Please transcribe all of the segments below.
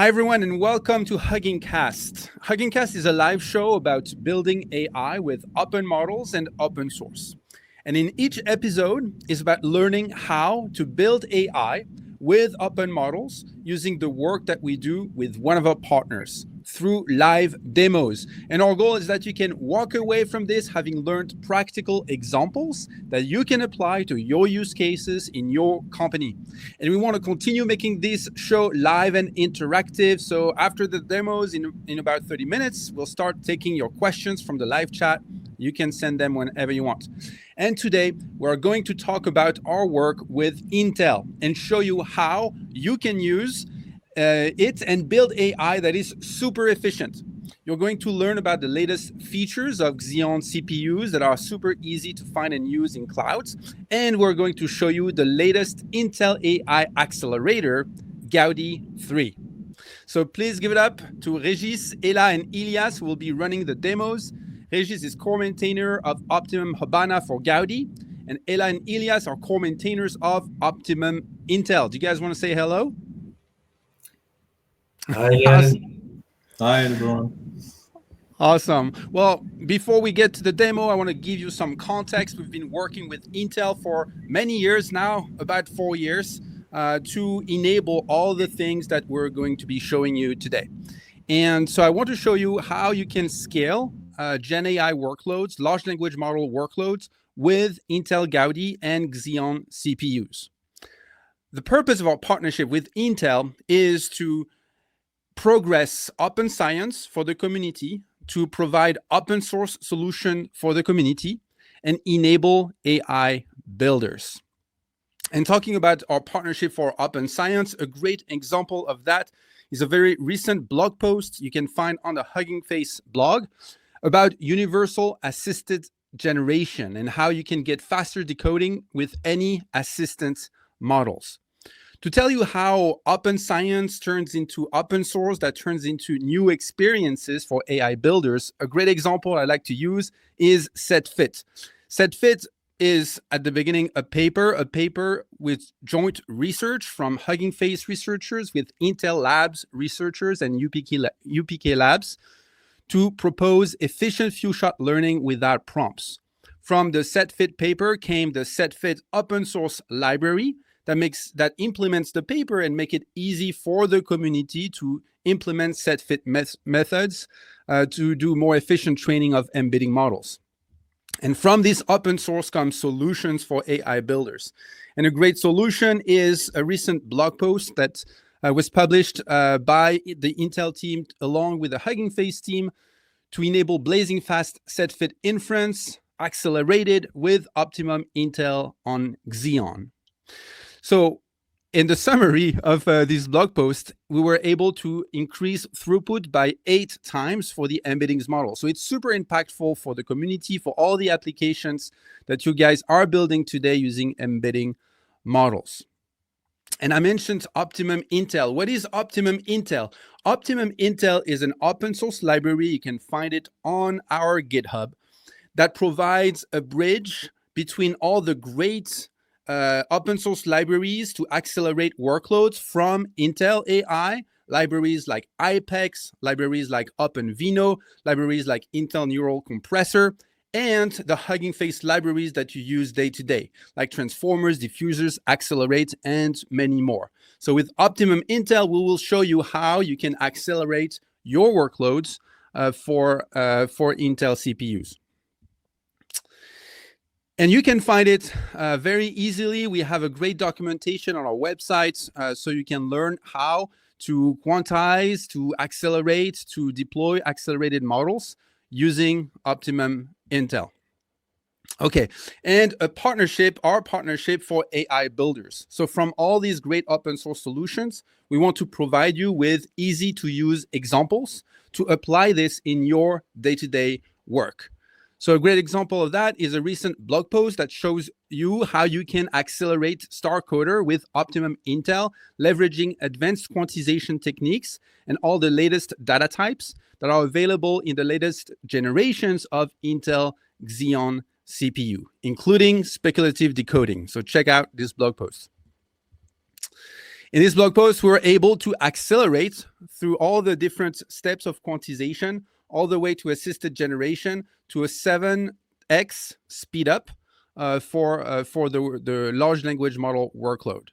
Hi, everyone, and welcome to Hugging Cast. Hugging Cast is a live show about building AI with open models and open source. And in each episode is about learning how to build AI with open models using the work that we do with one of our partners through live demos. And our goal is that you can walk away from this having learned practical examples that you can apply to your use cases in your company. And we want to continue making this show live and interactive. So after the demos in about 30 minutes, we'll start taking your questions from the live chat. You can send them whenever you want. And today, we're going to talk about our work with Intel and show you how you can use it and build AI that is super efficient. You're going to learn about the latest features of Xeon CPUs that are super easy to find and use in clouds. And we're going to show you the latest Intel AI Accelerator, Gaudi 3. So please give it up to Regis, Ella, and Ilyas, who will be running the demos. Regis is core maintainer of Optimum Habana for Gaudi, and Ella and Ilyas are core maintainers of Optimum Intel. Do you guys want to say hello? Hi, Ian. Hi, everyone. Awesome. Well, before we get to the demo, I want to give you some context. We've been working with Intel for many years now, about 4 years, to enable all the things that we're going to be showing you today. And so I want to show you how you can scale Gen AI workloads, large language model workloads with Intel Gaudi and Xeon CPUs. The purpose of our partnership with Intel is to progress open science for the community, to provide open source solution for the community, and enable AI builders. And talking about our partnership for open science, a great example of that is a very recent blog post you can find on the Hugging Face blog about universal assisted generation and how you can get faster decoding with any assistant models. To tell you how open science turns into open source, that turns into new experiences for AI builders, a great example I like to use is SetFit. SetFit is at the beginning a paper with joint research from Hugging Face researchers with Intel Labs researchers and UPK Labs to propose efficient few-shot learning without prompts. From the SetFit paper came the SetFit open source library that implements the paper and make it easy for the community to implement SetFit methods to do more efficient training of embedding models. And from this open source comes solutions for AI builders. And a great solution is a recent blog post that was published by the Intel team along with the Hugging Face team to enable blazing fast SetFit inference accelerated with Optimum Intel on Xeon. So in the summary of this blog post, we were able to increase throughput by 8 times for the embeddings model. So it's super impactful for the community, for all the applications that you guys are building today using embedding models. And I mentioned Optimum Intel. What is Optimum Intel? Optimum Intel is an open source library. You can find it on our GitHub that provides a bridge between all the great open source libraries to accelerate workloads from Intel AI, libraries like IPEX, libraries like OpenVINO, libraries like Intel Neural Compressor, and the Hugging Face libraries that you use day to day, like transformers, diffusers, accelerate, and many more. So with Optimum Intel, we will show you how you can accelerate your workloads for Intel CPUs. And you can find it very easily. We have a great documentation on our website, so you can learn how to quantize, to accelerate, to deploy accelerated models using Optimum Intel. Okay, and our partnership for AI builders. So from all these great open source solutions, we want to provide you with easy to use examples to apply this in your day-to-day work. So a great example of that is a recent blog post that shows you how you can accelerate StarCoder with Optimum Intel, leveraging advanced quantization techniques and all the latest data types that are available in the latest generations of Intel Xeon CPU, including speculative decoding. So check out this blog post. In this blog post, we were able to accelerate through all the different steps of quantization, all the way to assisted generation to a 7x speed up for the large language model workload.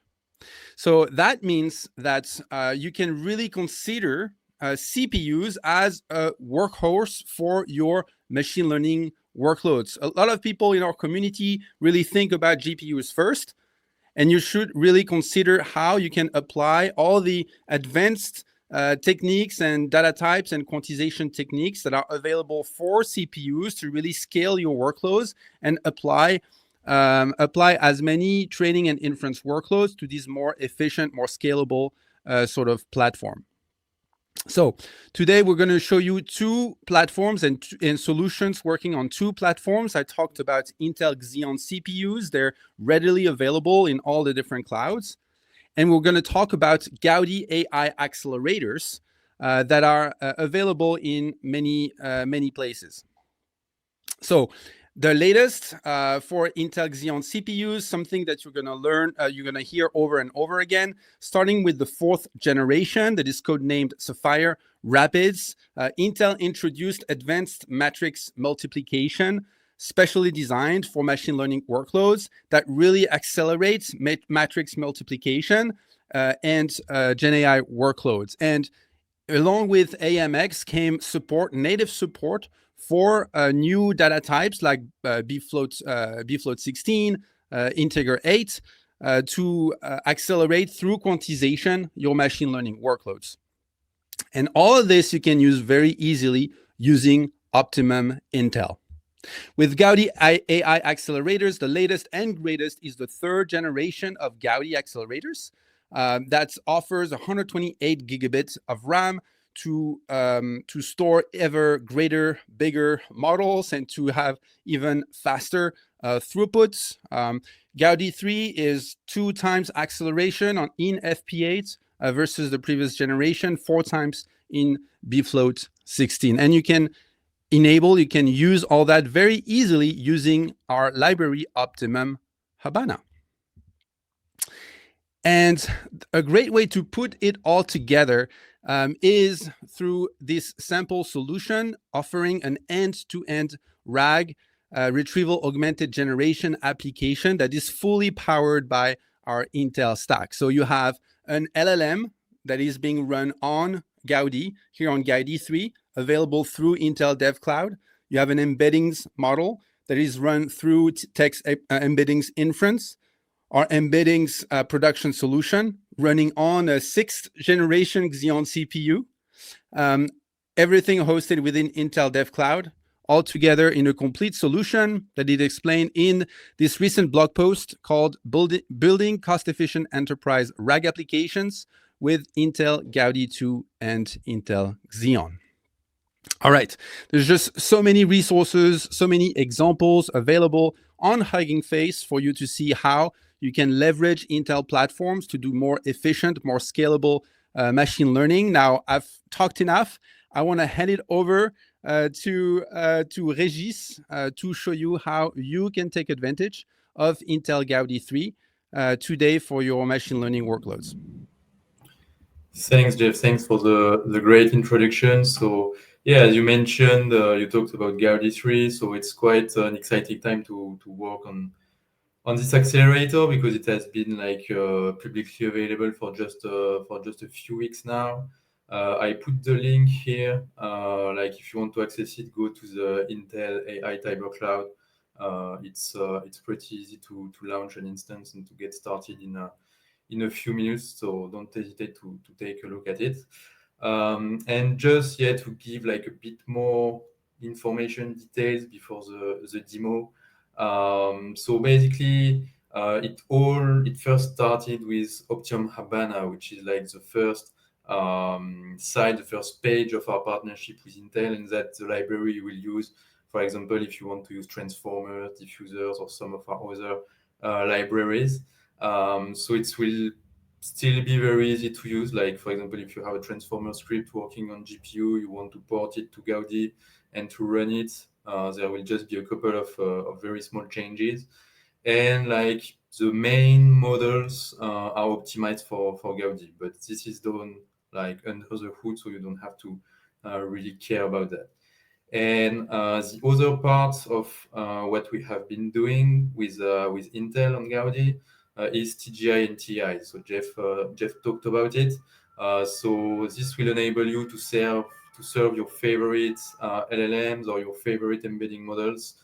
So that means that you can really consider CPUs as a workhorse for your machine learning workloads. A lot of people in our community really think about GPUs first, and you should really consider how you can apply all the advanced techniques and data types and quantization techniques that are available for CPUs to really scale your workloads and apply as many training and inference workloads to these more efficient, more scalable sort of platform. So today we're going to show you two platforms and solutions working on two platforms. I talked about Intel Xeon CPUs. They're readily available in all the different clouds. And we're going to talk about Gaudi AI accelerators that are available in many places. So the latest for Intel Xeon CPUs, something that you're going to learn, you're going to hear over and over again, starting with the 4th generation that is codenamed Sapphire Rapids. Intel introduced advanced matrix multiplication, specially designed for machine learning workloads that really accelerates matrix multiplication and Gen AI workloads. And along with AMX came native support for new data types like bfloat 16, integer 8, to accelerate through quantization your machine learning workloads. And all of this you can use very easily using Optimum Intel. With Gaudi AI accelerators, the latest and greatest is the 3rd generation of Gaudi accelerators that offers 128 gigabits of RAM to store ever greater, bigger models and to have even faster throughputs. Gaudi 3 is 2 times acceleration in FP8 versus the previous generation, 4 times in bfloat 16. And you can use all that very easily using our library Optimum Habana. And a great way to put it all together is through this sample solution offering an end-to-end RAG retrieval augmented generation application that is fully powered by our Intel stack. So you have an LLM that is being run on Gaudi, here on Gaudi 3, available through Intel Dev Cloud. You have an embeddings model that is run through text embeddings inference, our embeddings production solution running on a 6th generation Xeon CPU, everything hosted within Intel Dev Cloud, all together in a complete solution that is explained in this recent blog post called Building Cost-Efficient Enterprise RAG Applications with Intel Gaudi 2 and Intel Xeon. All right, there's just so many resources, so many examples available on Hugging Face for you to see how you can leverage Intel platforms to do more efficient, more scalable machine learning. Now, I've talked enough. I want to hand it over to Regis to show you how you can take advantage of Intel Gaudi 3 today for your machine learning workloads. Thanks, Jeff. Thanks for the great introduction. So, yeah, as you mentioned, you talked about Gaudi 3. So it's quite an exciting time to work on this accelerator because it has been publicly available for just a few weeks now. I put the link here. If you want to access it, go to the Intel AI Tiber Cloud. It's pretty easy to launch an instance and to get started in a few minutes. So don't hesitate to take a look at it. And just to give a bit more information details before the demo. So basically, it first started with Optimum Habana, which is the first the first page of our partnership with Intel, and that's the library you will use, for example, if you want to use transformers, diffusers, or some of our other libraries. So it will still be very easy to use. For example, if you have a transformer script working on GPU, you want to port it to Gaudi and to run it, there will just be a couple of very small changes. and like the main models are optimized for Gaudi, but this is done like under the hood, so you don't have to really care about that. And the other part of what we have been doing with Intel on Gaudi is TGI and TI. So Jeff talked about it. So this will enable you to serve your favorite LLMs or your favorite embedding models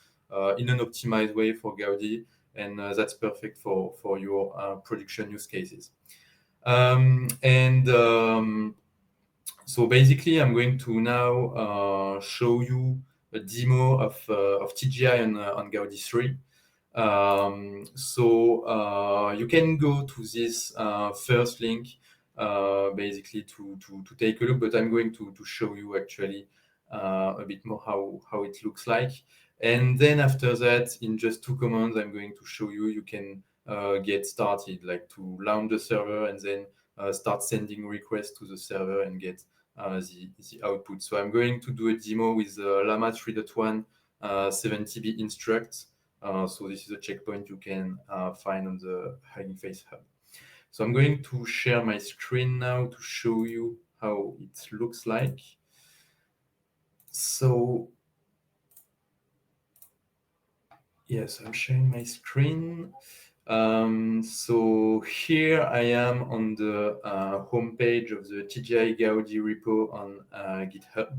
in an optimized way for Gaudi, and that's perfect for your production use cases. And so basically, I'm going to now show you a demo of TGI on Gaudi 3. So you can go to this first link basically to take a look, but I'm going to show you actually a bit more how it looks like. And then after that, in just 2 commands, I'm going to show you can get started, like to launch the server and then start sending requests to the server and get the output. So I'm going to do a demo with Llama 3.1 70B instruct. So this is a checkpoint you can find on the Hugging Face Hub. So I'm going to share my screen now to show you how it looks like. So yes, I'm sharing my screen. So here I am on the homepage of the TGI Gaudi repo on GitHub.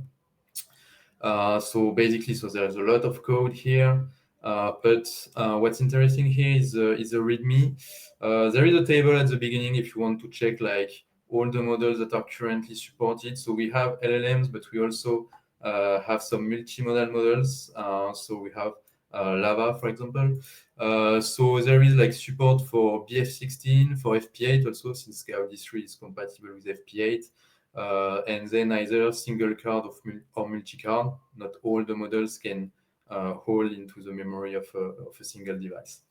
So basically, there's a lot of code here, but what's interesting here is the README. There is a table at the beginning if you want to check like all the models that are currently supported. So we have LLMs, but we also have some multimodal models. So we have Lava, for example. So there is like support for BF16, for FP8 also, since Gaudi 3 is compatible with FP8. And then either single card or multi-card. Not all the models can hold into the memory of a single device.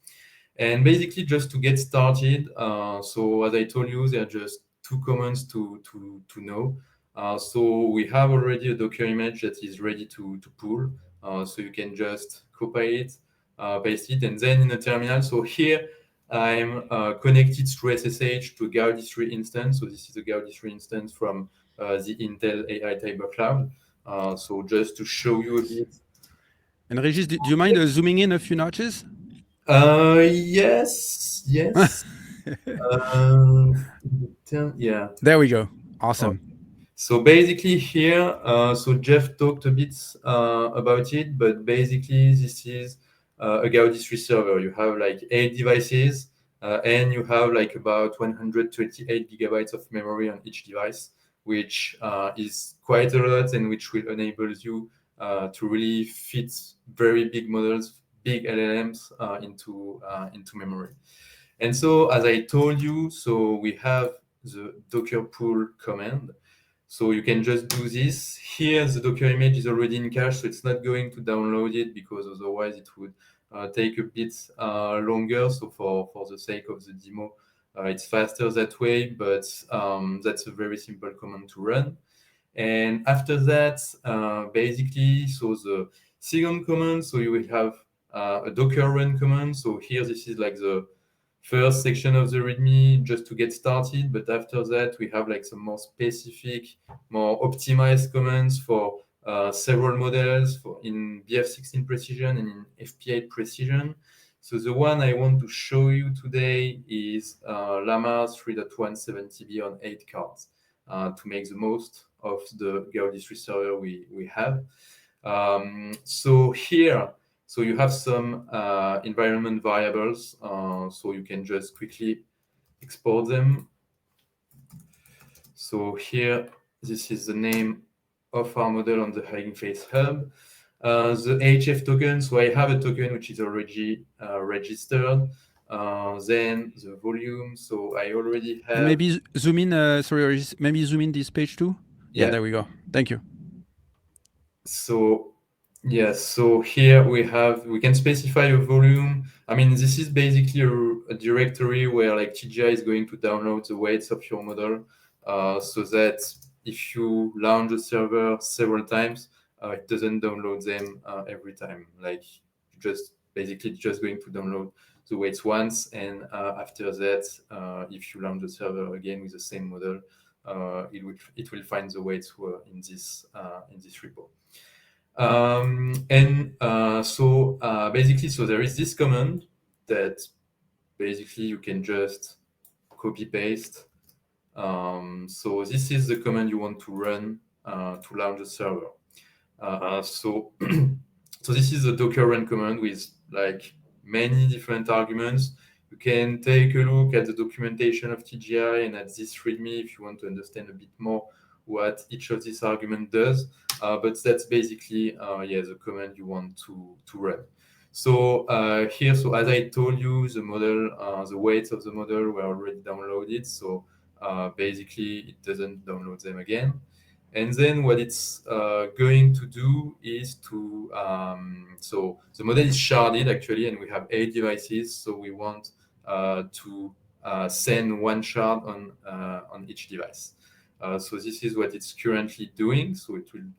And basically, just to get started, so as I told you, there are just 2 commands to know. So we have already a Docker image that is ready to pull. So you can just copy it, paste it, and then in the terminal. So here I'm connected through SSH to Gaudi 3 instance. So this is a Gaudi 3 instance from the Intel AI Cyber Cloud. So just to show you a bit. And Regis, do you mind zooming in a few notches? Yes. Yeah. There we go. Awesome. So basically here, so Jeff talked a bit about it, but basically this is a Gaudi 3 server. You have like 8 devices and you have like about 128 gigabytes of memory on each device, which is quite a lot and which will enable you to really fit very big models, big LLMs into memory. And so as I told you, so we have the Docker pull command. So you can just do this. Here, the Docker image is already in cache, so it's not going to download it because otherwise it would take a bit longer. So for the sake of the demo, it's faster that way, but that's a very simple command to run. And after that, basically, so the second command, so you will have a Docker run command. So here, this is like the first section of the README just to get started. But after that, we have like some more specific, more optimized commands for several models in BF16 precision and in FP8 precision. So the one I want to show you today is Llama 3.170B on 8 cards to make the most of the Gaudi 3 server we have. So here, so you have some environment variables, so you can just quickly export them. So here, this is the name of our model on the Hugging Face Hub. The HF token, so I have a token which is already registered. Then the volume, so I already have. And maybe zoom in, sorry, Regis, maybe zoom in this page too. Yeah, there we go. Thank you. So yes, so here we can specify a volume. I mean, this is basically a directory where like TGI is going to download the weights of your model, so that if you launch a server several times, it doesn't download them every time. Like just basically it's just going to download the weights once, and after that, if you launch the server again with the same model, it will find the weights in this repo. Basically, so there is this command that basically you can just copy paste. So this is the command you want to run to launch the server. So this is the Docker run command with like many different arguments. You can take a look at the documentation of TGI and at this README if you want to understand a bit more what each of these arguments does. But that's basically the command you want to run. So here, so as I told you, the model, the weights of the model were already downloaded. So basically, it doesn't download them again. And then what it's going to do is to, so the model is sharded actually, and we have 8 devices. So we want to send one shard on each device. So this is what it's currently doing. So it will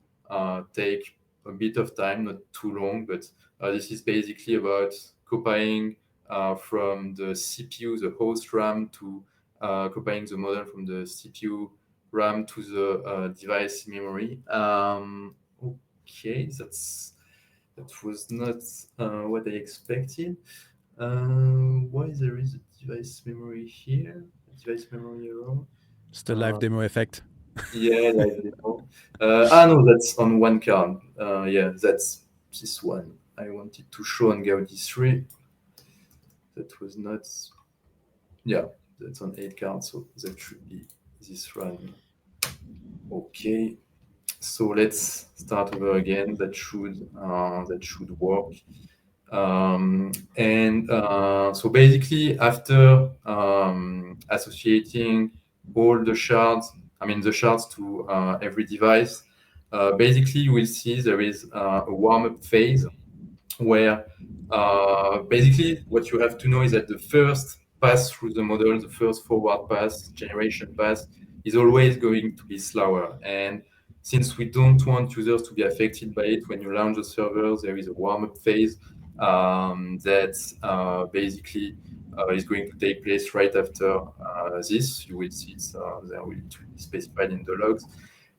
take a bit of time, not too long, but this is basically about copying from the CPU, the host RAM, to copying the model from the CPU RAM to the device memory. Okay, that was not what I expected. Why there is a device memory here? Device memory error. It's the live demo effect. Yeah, live demo. No, that's on one card. Yeah, that's this one. I wanted to show on Gaudi 3. That was not. Yeah, that's on 8 cards, so that should be this run. Okay, so let's start over again. That should work. So basically, after associating all the shards, the shards to every device, basically you will see there is a warm-up phase where basically what you have to know is that the first pass through the model, the first forward pass, generation pass, is always going to be slower. And since we don't want users to be affected by it when you launch the server, there is a warm-up phase that basically is going to take place right after this. You will see it there will be specified in the logs.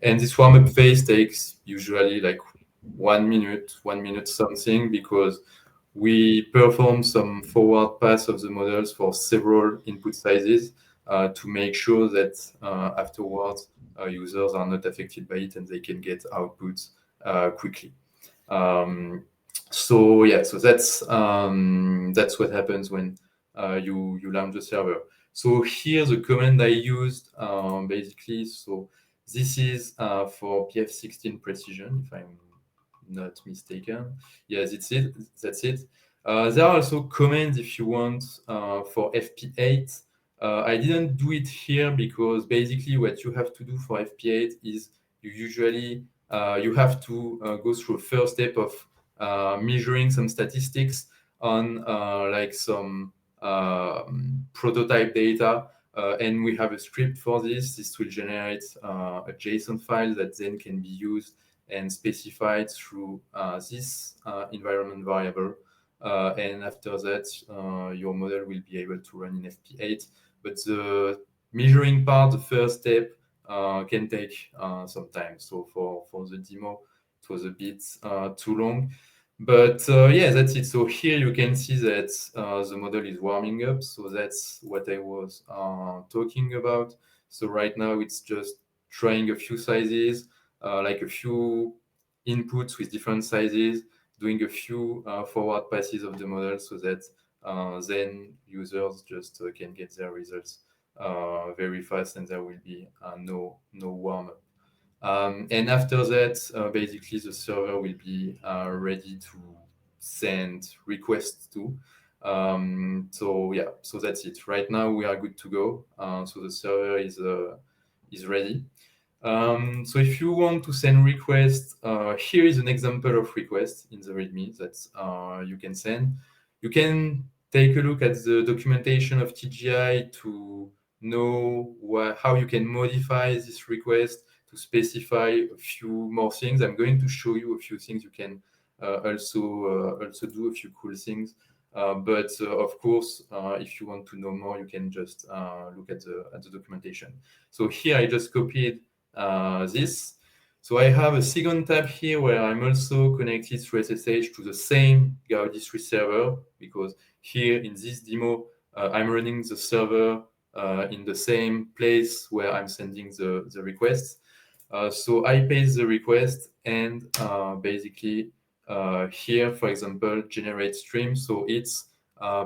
And this warm-up phase takes usually like 1 minute something, because we perform some forward pass of the models for several input sizes to make sure that afterwards users are not affected by it and they can get outputs quickly. So that's what happens when you launch the server. So here the command I used basically, so this is for PF16 precision, if I'm not mistaken. Yes, that's it. There are also commands if you want for FP8. I didn't do it here because basically what you have to do for FP8 is you usually you have to go through a first step of measuring some statistics on like some prototype data. And we have a script for this. This will generate a JSON file that then can be used and specified through this environment variable. And after that, your model will be able to run in FP8. But the measuring part, the first step, can take some time. So for the demo, it was a bit too long. But yeah, that's it. So here you can see that the model is warming up. So that's what I was talking about. So right now it's just trying a few sizes, like a few inputs with different sizes, doing a few forward passes of the model so that then users just can get their results very fast and there will be no warm-up. And after that, basically the server will be ready to send requests to. So yeah, so that's it. Right now we are good to go. So the server is ready. So if you want to send requests, here is an example of request in the README that you can send. You can take a look at the documentation of TGI to know how you can modify this request to specify a few more things. I'm going to show you a few things you can also do, a few cool things But of course, if you want to know more, you can just look at the documentation. So here I just copied this. So I have a second tab here where I'm also connected through SSH to the same Gaudi 3 server, because here in this demo, I'm running the server in the same place where I'm sending the requests. So I paste the request and basically here, for example, generate stream. So it's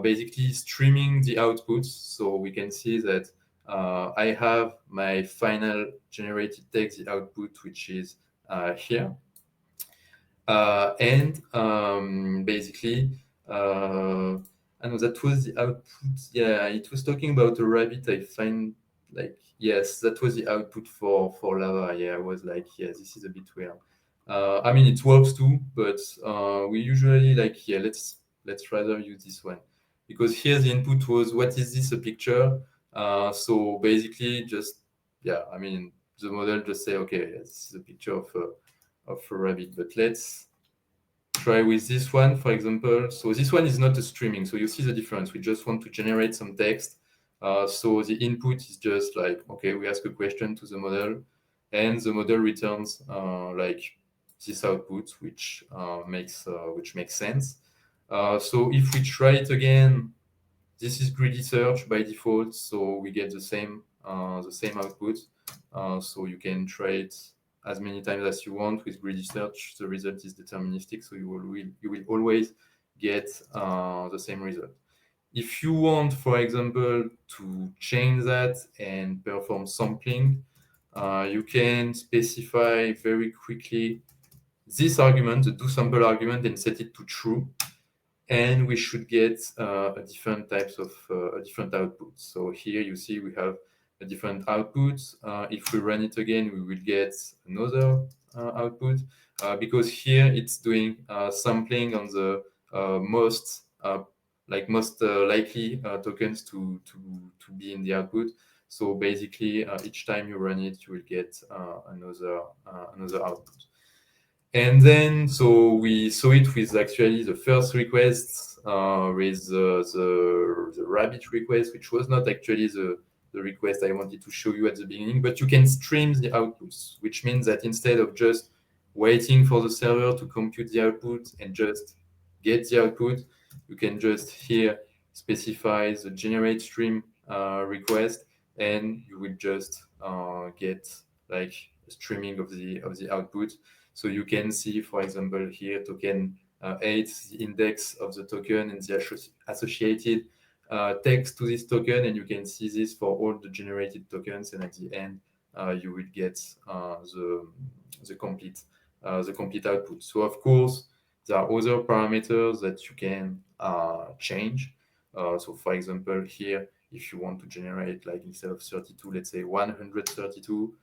basically streaming the outputs. So we can see that I have my final generated text, the output, which is here. And basically, I know that was the output. Yeah, it was talking about a rabbit. I find like, yes, that was the output for lava. Yeah, I was like, yeah, this is a bit weird. I mean, it works too, but we usually like, yeah, let's rather use this one, because here the input was, what is this, a picture? So basically, just, yeah, I mean, the model just say, okay, yeah, this is a picture of a rabbit. But let's try with this one, for example. So this one is not a streaming, so you see the difference. We just want to generate some text. So the input is just like, okay, we ask a question to the model, and the model returns like this output, which makes sense. So if we try it again, this is greedy search by default, so we get the same output. So you can try it as many times as you want with greedy search. The result is deterministic, so you will always get the same result. If you want, for example, to change that and perform sampling, you can specify very quickly this argument, the doSample argument, and set it to true. And we should get a different types of different outputs. So here you see we have a different outputs. If we run it again, we will get another output, because here it's doing sampling on the most likely tokens to be in the output. So basically, each time you run it, you will get another output. And then, so we saw it with actually the first request, with the rabbit request, which was not actually the request I wanted to show you at the beginning, but you can stream the outputs, which means that instead of just waiting for the server to compute the output and just get the output, you can just here specify the generate stream request, and you will just get like a streaming of the output. So you can see, for example, here token 8, the index of the token and the associated text to this token, and you can see this for all the generated tokens, and at the end you will get the complete output. So of course there are other parameters that you can change. So for example, here, if you want to generate, like, instead of 32, let's say 132,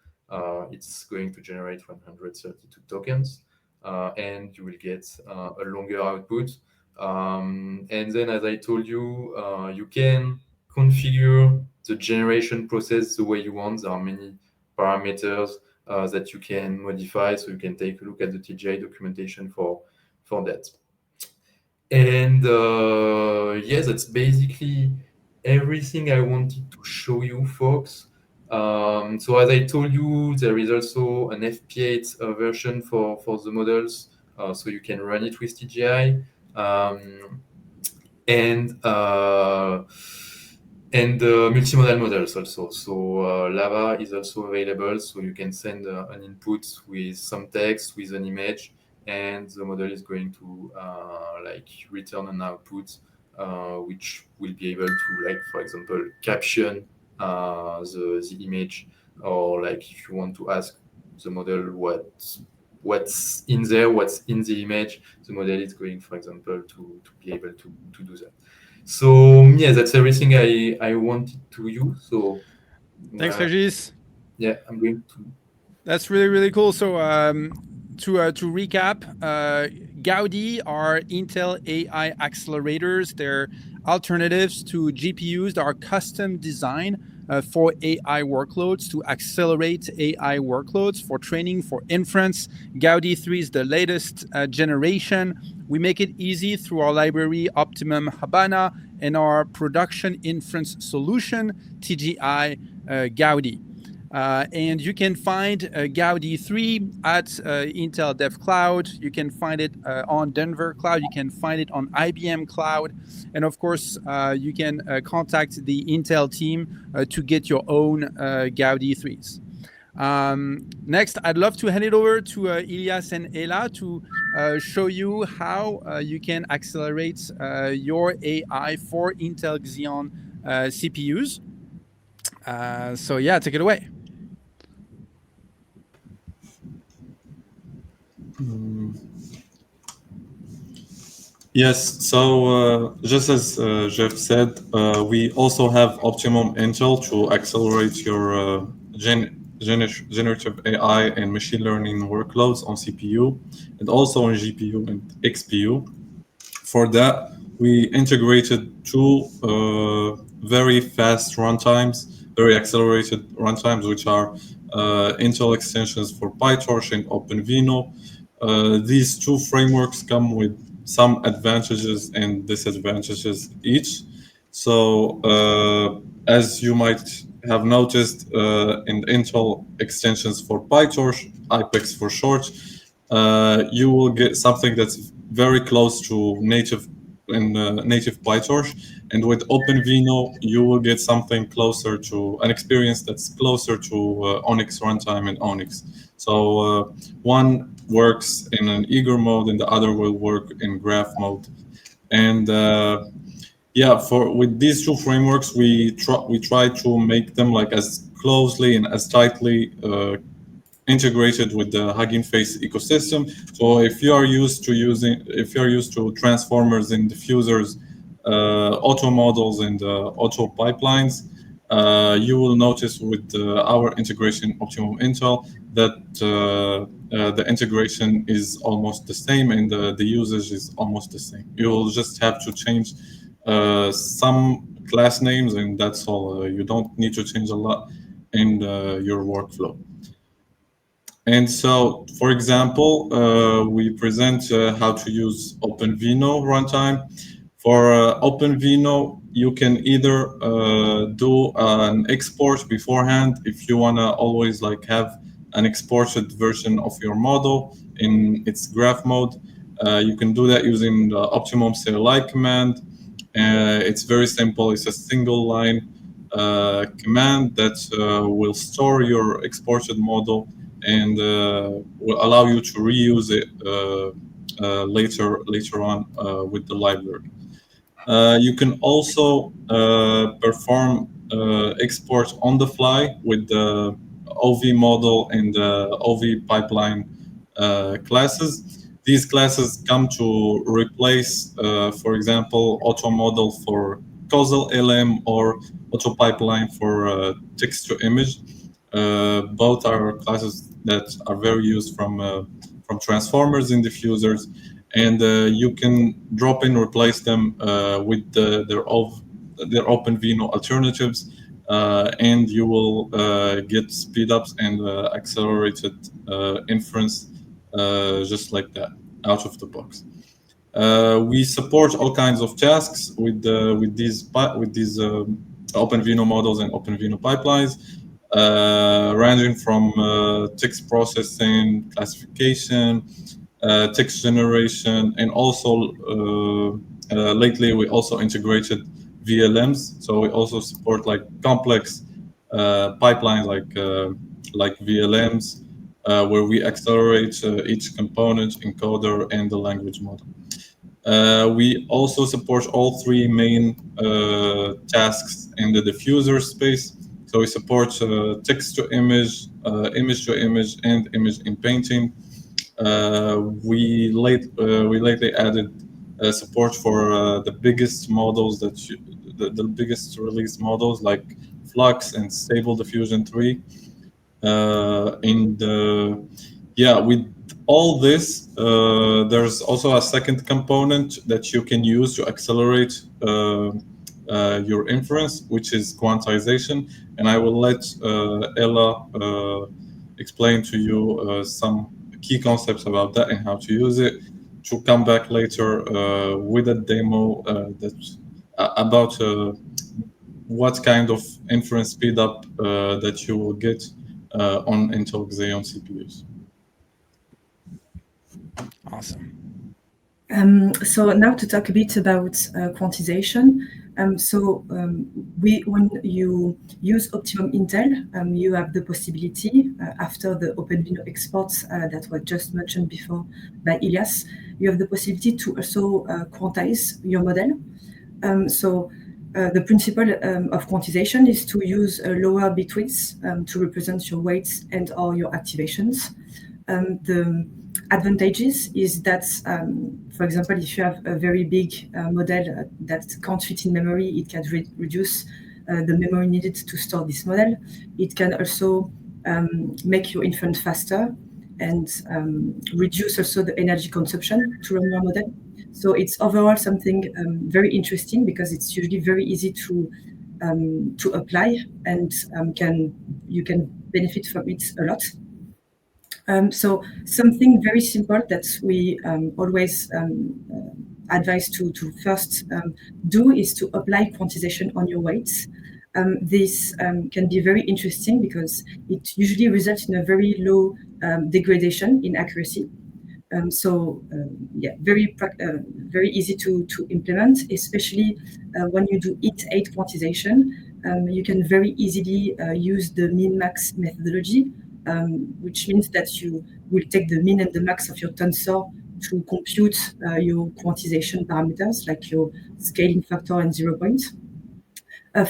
it's going to generate 132 tokens, and you will get a longer output. And then, as I told you, you can configure the generation process the way you want. There are many parameters that you can modify, so you can take a look at the TGI documentation for that. And yeah, that's basically everything I wanted to show you, folks. So as I told you, there is also an FP8 version for the models, so you can run it with TGI. And multimodal models also. So Lava is also available, so you can send an input with some text, with an image, and the model is going to like return an output, which will be able to, like, for example, caption the image, or like if you want to ask the model what's in there, what's in the image, the model is going, for example, to be able to do that. So yeah, that's everything I wanted to use. So Thanks, Regis. yeah, I'm going to. That's really, really cool. So to recap, Gaudi are Intel AI accelerators. They're alternatives to GPUs that are custom designed for AI workloads, to accelerate AI workloads for training, for inference. Gaudi 3 is the latest generation We make it easy through our library Optimum Habana and our production inference solution, TGI Gaudi. And you can find Gaudi 3 at Intel Dev Cloud. You can find it on Denver Cloud. You can find it on IBM Cloud. And of course, you can contact the Intel team to get your own Gaudi 3s. Next, I'd love to hand it over to Ilyas and Ella to show you how you can accelerate your AI for Intel Xeon CPUs. So yeah, take it away. Yes, so just as Jeff said, we also have Optimum Intel to accelerate your generative AI and machine learning workloads on CPU and also on GPU and XPU. For that, we integrated two very fast runtimes, very accelerated runtimes, which are Intel extensions for PyTorch and OpenVINO. These two frameworks come with some advantages and disadvantages each. So, as you might have noticed, in Intel extensions for PyTorch, IPEX for short, you will get something that's very close to native native PyTorch, and with OpenVINO, you will get something closer to an experience that's closer to Onyx runtime and Onyx. So one works in an eager mode, and the other will work in graph mode. And yeah, for with these two frameworks, we try to make them like as closely and as tightly integrated with the Hugging Face ecosystem. So if you are used to transformers and diffusers, auto models and auto pipelines, you will notice with our integration Optimum Intel that the integration is almost the same and the usage is almost the same. You will just have to change some class names, and that's all. You don't need to change a lot in your workflow. And so, for example, we present how to use OpenVINO runtime. For OpenVINO, you can either do an export beforehand if you want to always like have an exported version of your model in its graph mode. You can do that using the Optimum CLI command. It's very simple. It's a single line command that will store your exported model and will allow you to reuse it later on with the library. You can also perform export on the fly with the OV model and the OV pipeline classes. These classes come to replace, for example, auto model for causal LM or auto pipeline for text to image. Both are classes that are very used from transformers and diffusers, and you can drop in, replace them with their OpenVINO alternatives, and you will get speed ups and accelerated inference just like that out of the box. We support all kinds of tasks with these OpenVINO models and OpenVINO pipelines, ranging from text processing, classification, text generation, and also lately we also integrated VLMs. So we also support like complex pipelines like VLMs, where we accelerate each component, encoder, and the language model. We also support all three main tasks in the diffuser space. So we support text to image, image to image, and image in painting. We lately added support for the biggest models the biggest release models like Flux and Stable Diffusion 3. And yeah, with all this, there's also a second component that you can use to accelerate your inference, which is quantization. And I will let Ella explain to you some key concepts about that and how to use it to come back later with a demo about what kind of inference speed up that you will get on Intel Xeon CPUs. Awesome. So now to talk a bit about quantization. When you use Optimum Intel, you have the possibility, after the OpenVINO exports that was just mentioned before by Ilyas, you have the possibility to also quantize your model. The principle of quantization is to use lower bit widths to represent your weights and or your activations. The advantages is that, for example, if you have a very big model that can't fit in memory, it can reduce the memory needed to store this model. It can also make your inference faster and reduce also the energy consumption to run your model. So it's overall something very interesting because it's usually very easy to apply, and you can benefit from it a lot. So something very simple that we always advise to first do is to apply quantization on your weights. This can be very interesting because it usually results in a very low degradation in accuracy. Very easy to implement, especially when you do int8 quantization. You can very easily use the min-max methodology, which means that you will take the min and the max of your tensor to compute your quantization parameters, like your scaling factor and 0 point.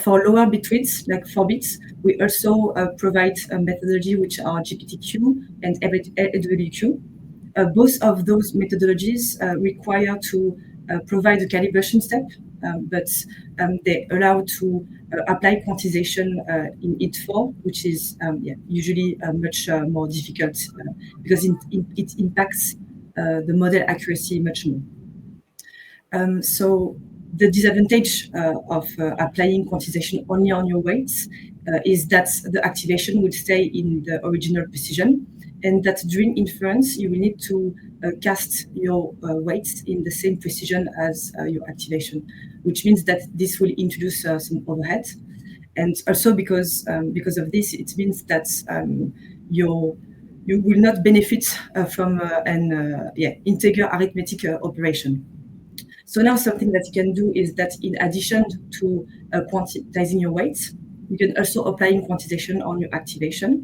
For lower bit widths, like 4 bits, we also provide a methodology which are GPTQ and AWQ. Both of those methodologies require to provide a calibration step, but they allow to apply quantization in int4, which is usually much more difficult because it impacts the model accuracy much more. So the disadvantage of applying quantization only on your weights is that the activation will stay in the original precision, and that during inference, you will need to cast your weights in the same precision as your activation, which means that this will introduce some overhead. And also because of this, it means that you will not benefit from an integer arithmetic operation. So now something that you can do is that in addition to quantizing your weights, you can also apply quantization on your activation.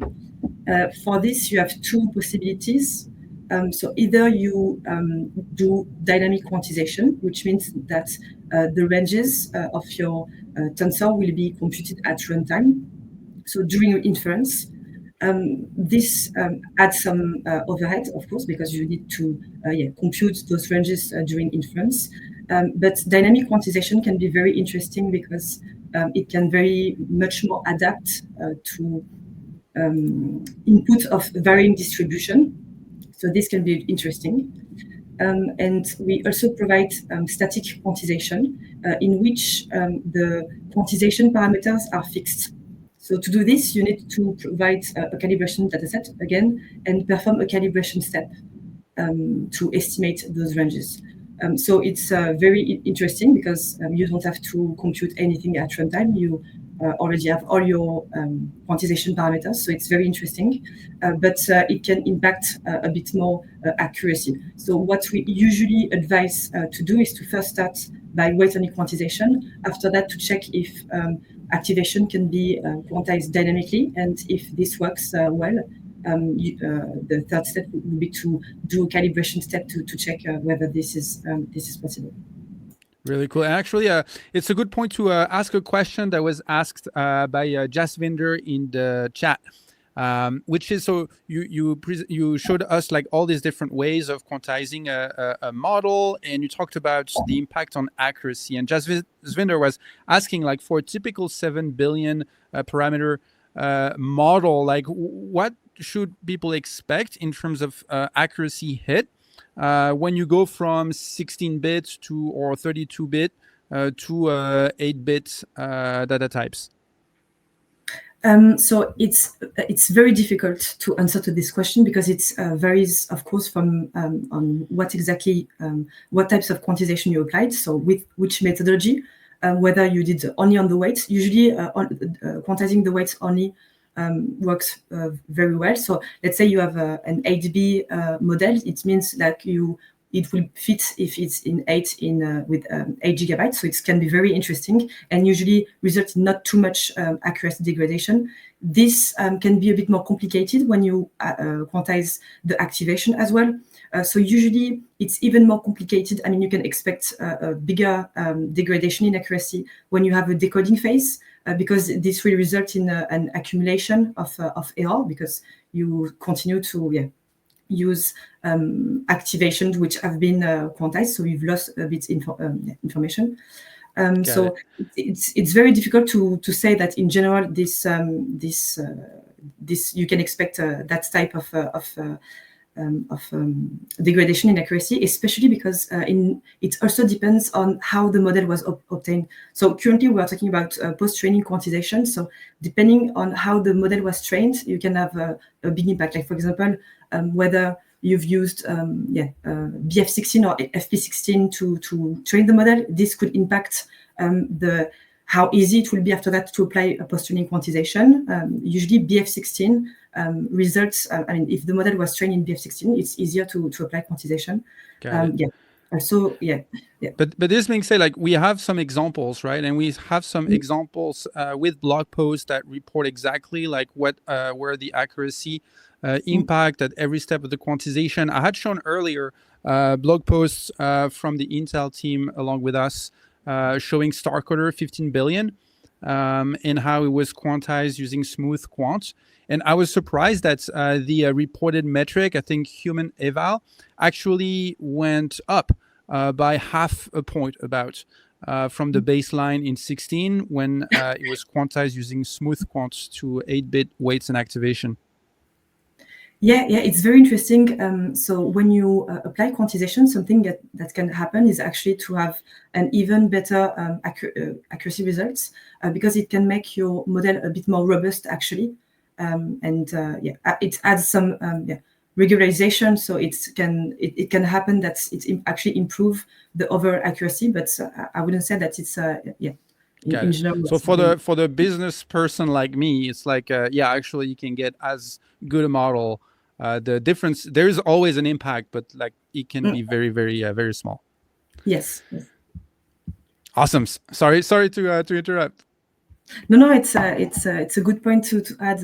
For this, you have two possibilities. So either you do dynamic quantization, which means that the ranges of your tensor will be computed at runtime. So during your inference, this adds some overhead, of course, because you need to compute those ranges during inference. But dynamic quantization can be very interesting because it can very much more adapt to input of varying distribution. So this can be interesting. And we also provide static quantization in which the quantization parameters are fixed. So to do this, you need to provide a calibration dataset again and perform a calibration step to estimate those ranges. So it's very interesting because you don't have to compute anything at runtime. You already have all your quantization parameters, so it's very interesting, but it can impact a bit more accuracy. So what we usually advise to do is to first start by weight-only quantization. After that, to check if activation can be quantized dynamically, and if this works well, the third step would be to do a calibration step to check whether this is possible. Really cool. And actually, it's a good point to ask a question that was asked by Jasvinder in the chat, which is, so you showed us like all these different ways of quantizing a model, and you talked about the impact on accuracy. And Jasvinder was asking, like, for a typical 7 billion parameter model, like what should people expect in terms of accuracy hit when you go from 16 bits to or 32 bit to 8 bit data types? So it's very difficult to answer to this question because it varies, of course, from on what types of quantization you applied. So with which methodology, whether you did only on the weights. Usually, quantizing the weights only works very well. So let's say you have an 8B model. It means that it will fit if it's in 8 with 8 gigabytes. So it can be very interesting and usually result in not too much accuracy degradation. This can be a bit more complicated when you quantize the activation as well. So usually it's even more complicated. I mean, you can expect a bigger degradation in accuracy when you have a decoding phase, because this will result in an accumulation of error because you continue to use activations which have been quantized, so we've lost a bit information. So it's very difficult to say that in general this you can expect that type of degradation in accuracy, especially because it also depends on how the model was obtained. So currently we are talking about post-training quantization. So depending on how the model was trained, you can have a big impact. Like for example, whether you've used BF16 or FP16 to train the model, this could impact how easy it will be after that to apply a post-training quantization. Usually BF16 results, if the model was trained in BF16, it's easier to apply quantization. But this being said, like we have some examples, right? And we have some examples with blog posts that report exactly like where the accuracy impact at every step of the quantization. I had shown earlier blog posts from the Intel team along with us showing star coder 15 billion and how it was quantized using smooth quant. And I was surprised that the reported metric, I think human eval, actually went up by half a point about from the baseline in 16 when it was quantized using smooth quant to 8-bit weights and activation. Yeah, it's very interesting. So when you apply quantization, something that can happen is actually to have an even better accuracy results because it can make your model a bit more robust actually. It adds some regularization, so it can happen that it actually improve the overall accuracy, but I wouldn't say that it's in general. So for the business person like me, it's like actually you can get as good a model. The difference, there is always an impact, but like it can be very, very, very small. Yes. Awesome. Sorry to interrupt. No, it's a good point to add.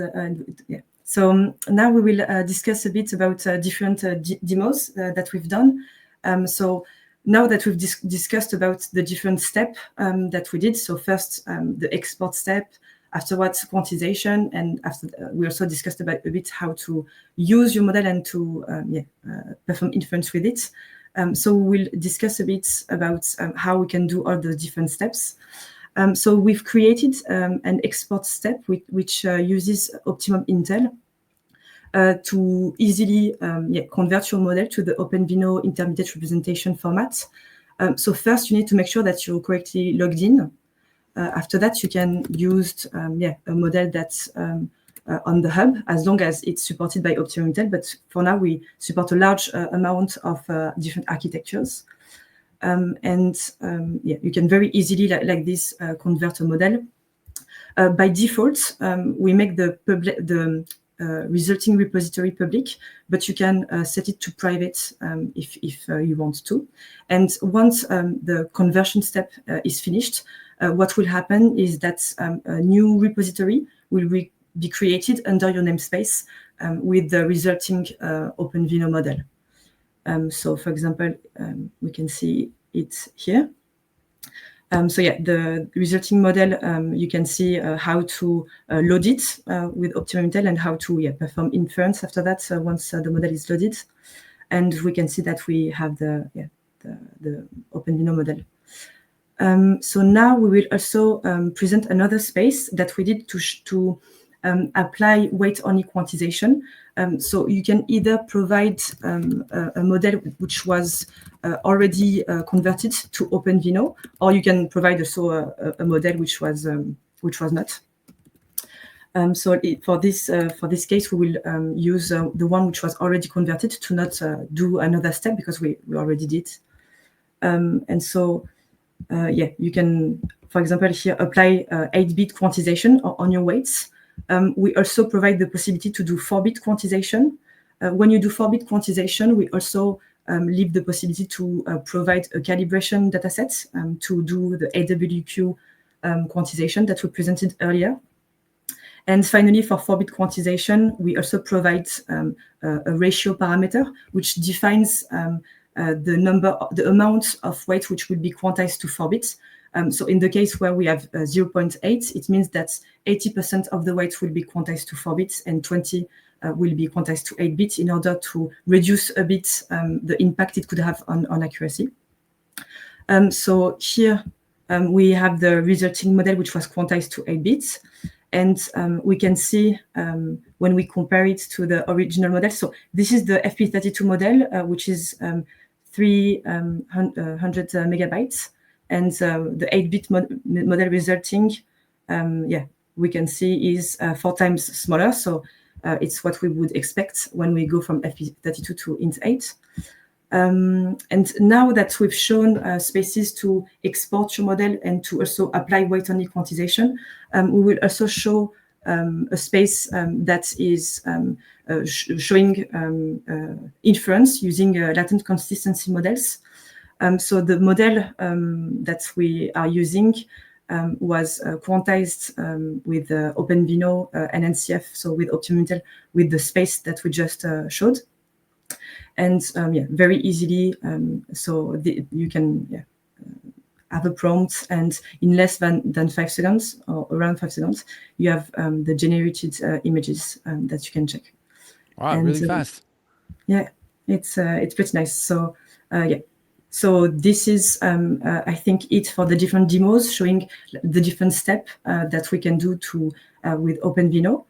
So now we will discuss a bit about different demos that we've done. So now that we've discussed about the different steps that we did, so first the export step, afterwards quantization, and after we also discussed about a bit how to use your model and to perform inference with it. So we'll discuss a bit about how we can do all the different steps. So we've created an export step which uses Optimum Intel to easily convert your model to the OpenVINO intermediate representation format. So first you need to make sure that you're correctly logged in. After that, you can use a model that's on the hub as long as it's supported by Optimum Intel. But for now, we support a large amount of different architectures. You can very easily, like this, convert a model. By default, we make the resulting repository public, but you can set it to private if you want to. And once the conversion step is finished, what will happen is that a new repository will be created under your namespace with the resulting OpenVINO model. So for example, we can see it here. The resulting model, you can see how to load it with Optimum Intel and how to perform inference after that once the model is loaded. And we can see that we have the OpenVINO model. So now we will also present another space that we did to apply weight-only quantization. So you can either provide a model which was already converted to OpenVINO, or you can provide also a model which was not. For this case, we will use the one which was already converted to not do another step because we already did. You can, for example, here apply 8-bit quantization on your weights. We also provide the possibility to do 4-bit quantization. When you do 4-bit quantization, we also leave the possibility to provide a calibration dataset to do the AWQ quantization that we presented earlier. And finally, for 4-bit quantization, we also provide a ratio parameter which defines the amount of weight which will be quantized to 4 bits. So in the case where we have 0.8, it means that 80% of the weight will be quantized to 4 bits and 20 will be quantized to 8 bits in order to reduce a bit the impact it could have on accuracy. So here we have the resulting model which was quantized to 8 bits. And we can see when we compare it to the original model. So this is the FP32 model, which is 300 megabytes. And the 8-bit model resulting, we can see is 4 times smaller. So it's what we would expect when we go from FP32 to Int8. And now that we've shown spaces to export your model and to also apply weight-only quantization, we will also show a space that is showing inference using latent consistency models. So the model that we are using was quantized with OpenVINO and NCF, so with Optimum Intel, with the space that we just showed. And very easily, you can have a prompt, and in less than 5 seconds, or around 5 seconds, you have the generated images that you can check. Wow, and, really fast. Yeah, it's pretty nice. So so this is, I think, it for the different demos, showing the different step that we can do with OpenVINO.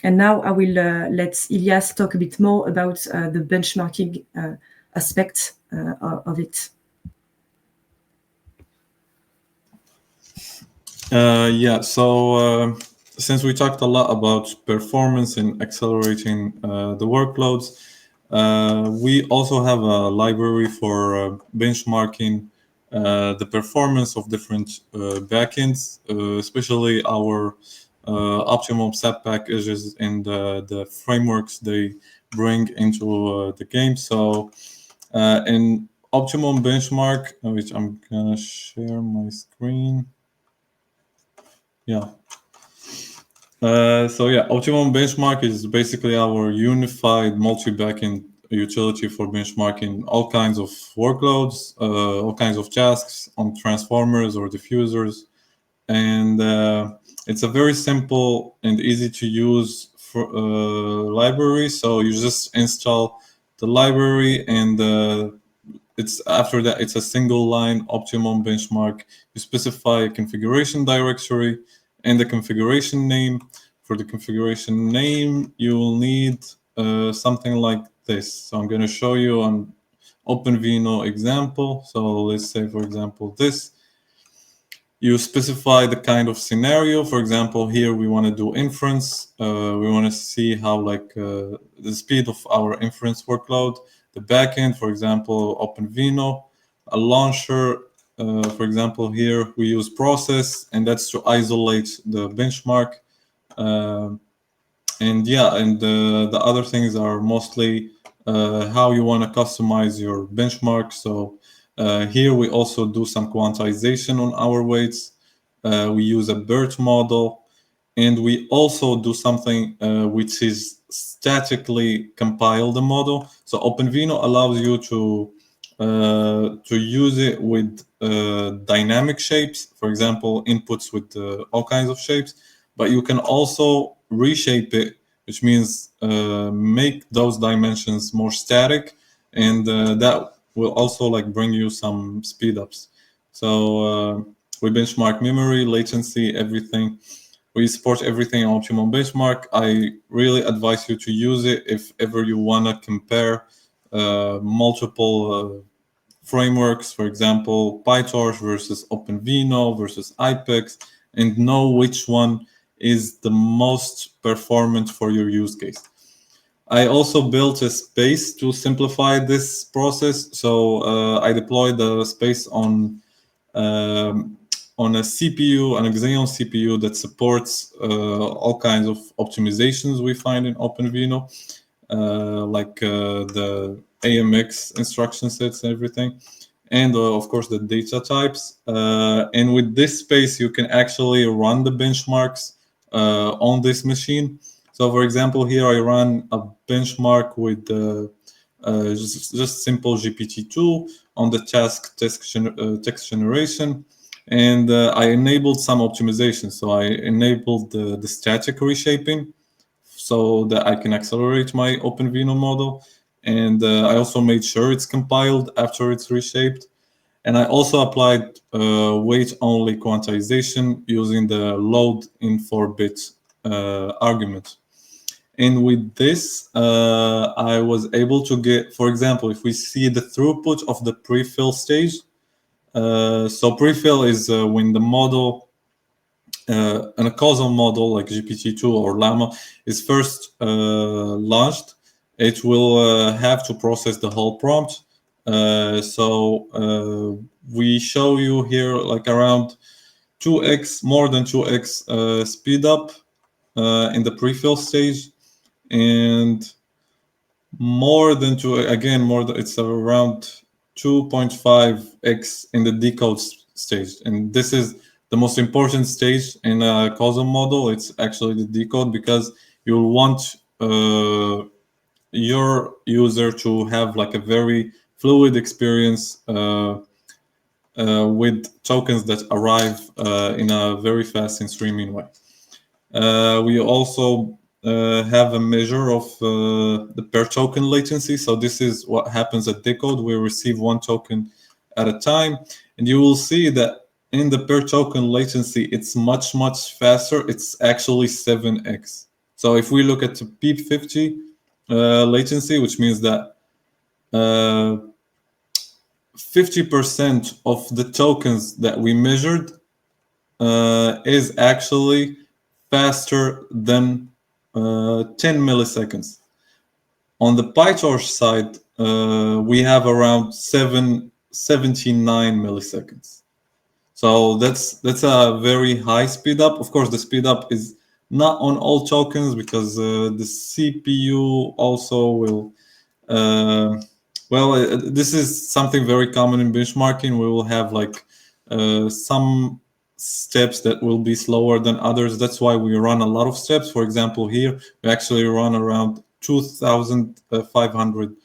And now I will let Ilyas talk a bit more about the benchmarking aspect of it. So since we talked a lot about performance and accelerating the workloads, we also have a library for benchmarking the performance of different backends, especially our Optimum SAP packages and the frameworks they bring into the game. So in Optimum Benchmark, which I'm gonna share my screen. Optimum Benchmark is basically our unified multi-backend utility for benchmarking all kinds of workloads, all kinds of tasks on transformers or diffusers. And it's a very simple and easy to use library. So you just install the library, and after that it's a single line Optimum Benchmark. You specify a configuration directory and the configuration name. For the configuration name, you will need something like this. So I'm going to show you on OpenVINO example. So let's say, for example, this. You specify the kind of scenario. For example, here we want to do inference. We want to see how the speed of our inference workload. The backend, for example, OpenVINO. A launcher, for example, here we use process, and that's to isolate the benchmark. The other things are mostly how you want to customize your benchmark. So here we also do some quantization on our weights. We use a BERT model, and we also do something which is statically compile the model. So OpenVINO allows you to use it with dynamic shapes, for example, inputs with all kinds of shapes, but you can also reshape it, which means make those dimensions more static, and that will also bring you some speed ups. So we benchmark memory, latency, everything. We support everything on Optimum Benchmark. I really advise you to use it if ever you want to compare multiple frameworks, for example, PyTorch versus OpenVINO versus IPEX, and know which one is the most performant for your use case. I also built a space to simplify this process. So I deployed the space on a CPU, an Xeon CPU that supports all kinds of optimizations we find in OpenVINO, like the AMX instruction sets and everything, and of course the data types. And with this space, you can actually run the benchmarks on this machine. So for example, here I run a benchmark with just simple GPT-2 on the text generation. And I enabled some optimization. So I enabled the static reshaping so that I can accelerate my OpenVINO model. And I also made sure it's compiled after it's reshaped. And I also applied weight-only quantization using the load in 4-bit argument. And with this, I was able to get, for example, if we see the throughput of the prefill stage. So prefill is when the model, a causal model like GPT-2 or Llama is first launched. It will have to process the whole prompt. So we show you here like around 2x, more than 2x speed up in the prefill stage, and more than it's around 2.5x in the decode stage. And this is the most important stage in a causal model. It's actually the decode, because you'll want your user to have like a very fluid experience with tokens that arrive in a very fast and streaming way. We also have a measure of the per token latency. So this is what happens at decode. We receive one token at a time, and you will see that in the per token latency, it's much, much faster. It's actually 7x. So if we look at the PEEP50 latency, which means that 50% of the tokens that we measured is actually faster than 10 milliseconds. On the PyTorch side, we have around 79 milliseconds. So that's a very high speed up. Of course, the speed up is not on all tokens, because the CPU also will. This is something very common in benchmarking. We will have like some steps that will be slower than others. That's why we run a lot of steps. For example, here we actually run around 2,500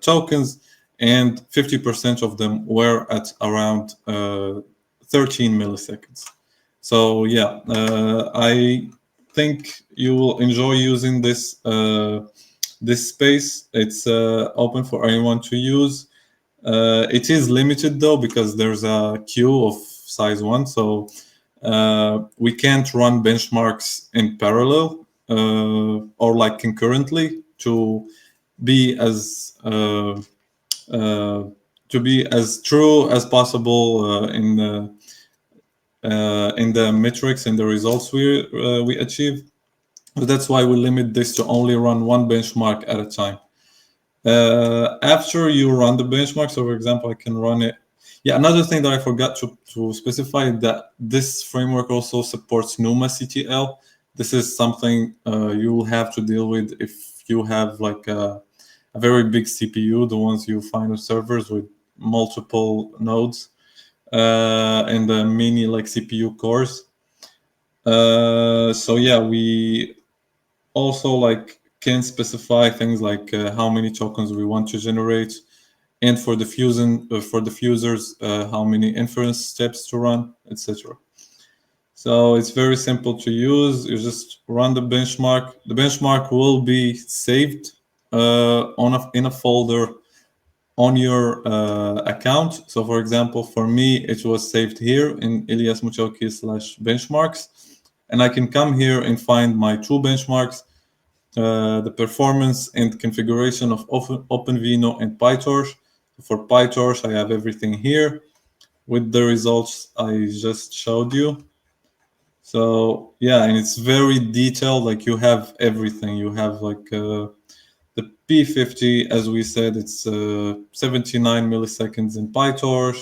tokens, and 50% of them were at around 13 milliseconds. So yeah, I think you will enjoy using this this space. It's open for anyone to use. It is limited though, because there's a queue of size 1, so we can't run benchmarks in parallel or like concurrently to be as true as possible in the metrics and the results we achieve. But that's why we limit this to only run one benchmark at a time. After you run the benchmark, so for example, I can run it. Yeah, another thing that I forgot to specify, that this framework also supports NUMA CTL. This is something you will have to deal with if you have like a very big CPU, the ones you find on servers with multiple nodes and many like CPU cores. So yeah, we also like can specify things like how many tokens we want to generate, and for the fusers, how many inference steps to run, etc. So it's very simple to use. You just run the benchmark. The benchmark will be saved in a folder on your account. So for example, for me, it was saved here in Ilyas /benchmarks, and I can come here and find my two benchmarks, the performance and configuration of OpenVINO and PyTorch. For PyTorch, I have everything here with the results I just showed you. So yeah, and it's very detailed. Like you have everything. You have like the P50, as we said, it's 79 milliseconds in PyTorch,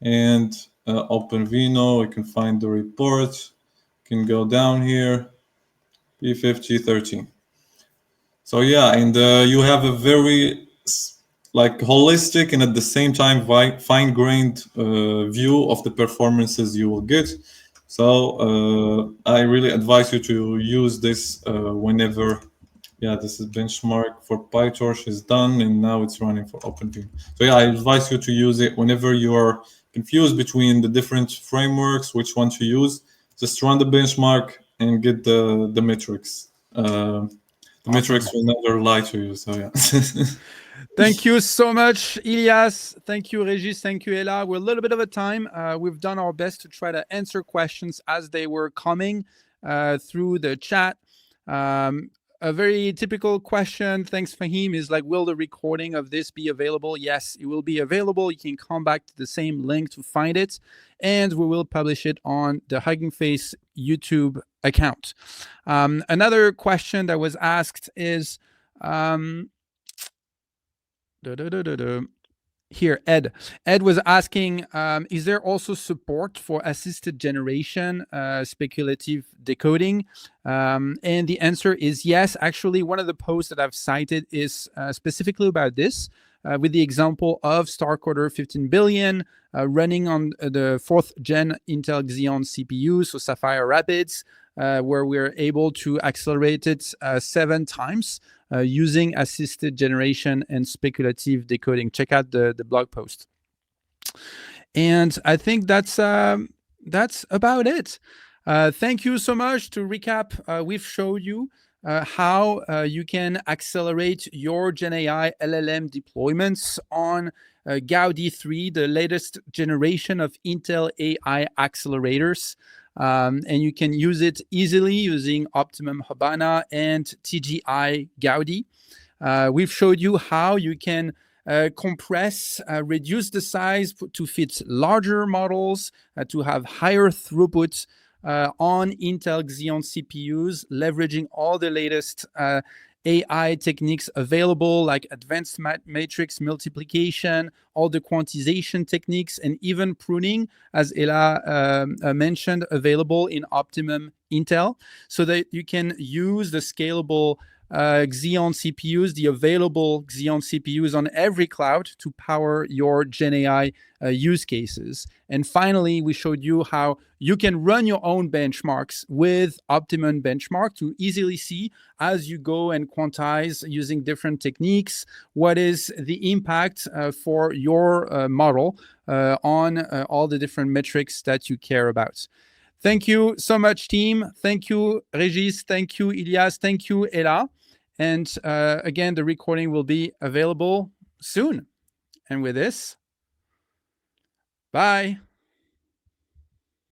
and OpenVINO. You can find the report. You can go down here, P50 13. So yeah, and you have a very like holistic and at the same time fine-grained view of the performances you will get. So I really advise you to use this whenever. Yeah, this is benchmark for PyTorch is done, and now it's running for OpenVINO. So yeah, I advise you to use it whenever you are confused between the different frameworks, which one to use. Just run the benchmark and get the metrics. The metrics will never lie to you. So yeah. Thank you so much, Ilyas. Thank you, Regis. Thank you, Ella. We're a little bit of a time. We've done our best to try to answer questions as they were coming through the chat. A very typical question, thanks Fahim, is like, will the recording of this be available? Yes, it will be available. You can come back to the same link to find it, and we will publish it on the Hugging Face YouTube account. Another question that was asked is, here, Ed. Ed was asking, is there also support for assisted generation, speculative decoding? And the answer is yes. Actually, one of the posts that I've cited is specifically about this, with the example of StarCoder 15 billion running on the 4th gen Intel Xeon CPUs, so Sapphire Rapids, where we're able to accelerate it 7 times. Using assisted generation and speculative decoding. Check out the blog post. And I think that's about it. Thank you so much. To recap, we've showed you how you can accelerate your GenAI LLM deployments on Gaudi 3, the latest generation of Intel AI accelerators. And you can use it easily using Optimum Habana and TGI Gaudi. We've showed you how you can compress, reduce the size to fit larger models, to have higher throughput on Intel Xeon CPUs, leveraging all the latest AI techniques available, like advanced matrix multiplication, all the quantization techniques, and even pruning, as Ella mentioned, available in Optimum Intel, so that you can use the scalable Xeon CPUs, the available Xeon CPUs on every cloud to power your GenAI use cases. And finally, we showed you how you can run your own benchmarks with Optimum Benchmark to easily see, as you go and quantize using different techniques, what is the impact for your model on all the different metrics that you care about. Thank you so much, team. Thank you, Regis. Thank you, Ilyas. Thank you, Ella. And again, the recording will be available soon. And with this, bye.